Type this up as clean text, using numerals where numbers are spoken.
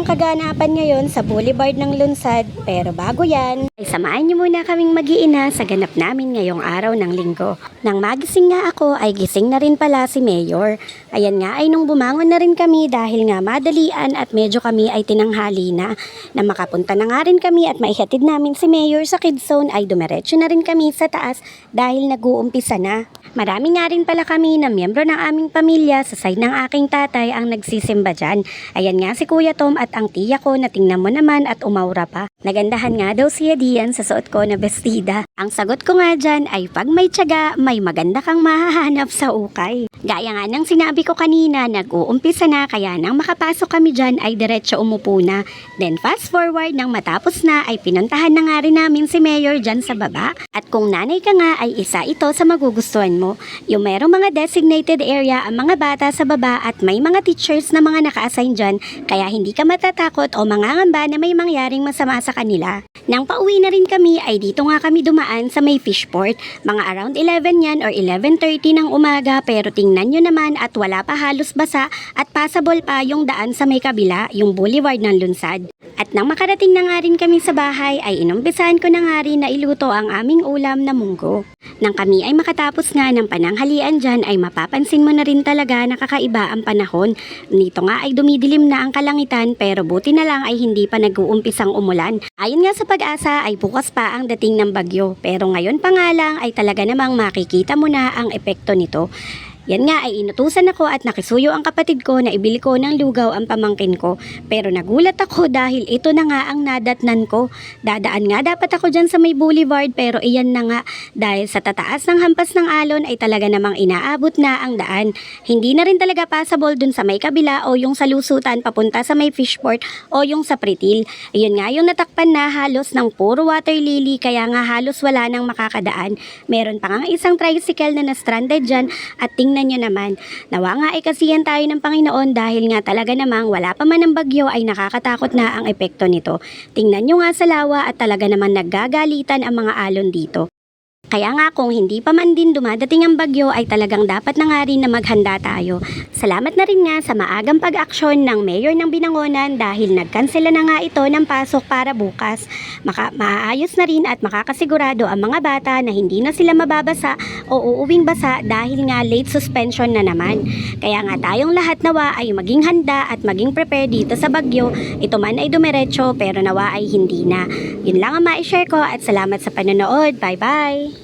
ang kaganapan ngayon sa Boulevard ng Lunsad, pero bago yan, ay samahan niyo muna kaming mag-iina sa ganap namin ngayong araw ng linggo. Nang magising nga ako ay gising na rin pala si Mayor. Ayan nga ay nung bumangon na rin kami dahil nga madalian at medyo kami ay tinanghali na. Na makapunta na nga rin kami at maihatid namin si Mayor sa Kids Zone ay dumiretso na rin kami sa taas dahil nag-uumpisa na. Marami nga rin pala kami na miyembro ng aming pamilya sa side ng aking tatay ang nagsisimba dyan. Ayan nga si Kuya Tom at ang tiya ko na tingnan mo naman at umaura pa. Nagandahan nga daw siya diyan sa suot ko na bestida. Ang sagot ko nga dyan ay pag may tiyaga, may maganda kang mahahanap sa ukay. Gaya nga ng sinabi ko kanina, nag-uumpisa na kaya nang makapasok kami dyan ay diretso umupo na. Then fast forward nang matapos na ay pinuntahan na nga rin namin si Mayor dyan sa baba. At kung nanay ka nga ay isa ito sa magugustuhan mo. Yung merong mga designated area ang mga bata sa baba at may mga teachers na mga naka-assign dyan kaya hindi ka matatakot o mangangamba na may mangyaring masama sa kanila. Nang pauwi na rin kami ay dito nga kami dumaan sa may fishport. Mga around 11 yan or 11:30 ng umaga pero tingnan nyo naman at wala pa halos basa at passable pa yung daan sa may kabila, yung boulevard ng Lunsad. At nang makarating na nga rin kami sa bahay ay inumpisahan ko na nga rin na iluto ang aming ulam na munggo. Nang kami ay makatapos nga ng pananghalian dyan ay mapapansin mo na rin talaga na kakaiba ang panahon. Nito nga ay dumidilim na ang kalangitan pero buti na lang ay hindi pa nag-uumpisang umulan. Ayon nga sa Pag-asa ay bukas pa ang dating ng bagyo pero ngayon pa nga lang ay talaga namang makikita mo na ang epekto nito. Yan nga ay inutusan ako at nakisuyo ang kapatid ko na ibili ko ng lugaw ang pamangkin ko. Pero nagulat ako dahil ito na nga ang nadatnan ko. Dadaan nga dapat ako dyan sa may boulevard pero iyan na nga. Dahil sa tataas ng hampas ng alon ay talaga namang inaabot na ang daan. Hindi na rin talaga passable dun sa may kabila o yung sa lusutan papunta sa may fishport o yung sa Pritil. Iyon nga yung natakpan na halos ng puro water lily kaya nga halos wala nang makakadaan. Meron pa nga isang tricycle na na-stranded dyan at tingnan nyo naman. Nawa nga ay kasiyan tayo ng Panginoon dahil nga talaga namang wala pa man ang bagyo ay nakakatakot na ang epekto nito. Tingnan nyo nga sa lawa at talaga naman naggagalitan ang mga alon dito. Kaya nga kung hindi pa man din dumadating ang bagyo ay talagang dapat na nga rin na maghanda tayo. Salamat na rin nga sa maagang pag-aksyon ng Mayor ng Binangonan dahil nagkansela na nga ito ng pasok para bukas. Maaayos na rin at makakasigurado ang mga bata na hindi na sila mababasa o uuwing basa dahil nga late suspension na naman. Kaya nga tayong lahat nawa ay maging handa at maging prepared dito sa bagyo. Ito man ay dumiretso pero nawa ay hindi na. Yun lang ang ma-share ko at salamat sa panonood. Bye bye!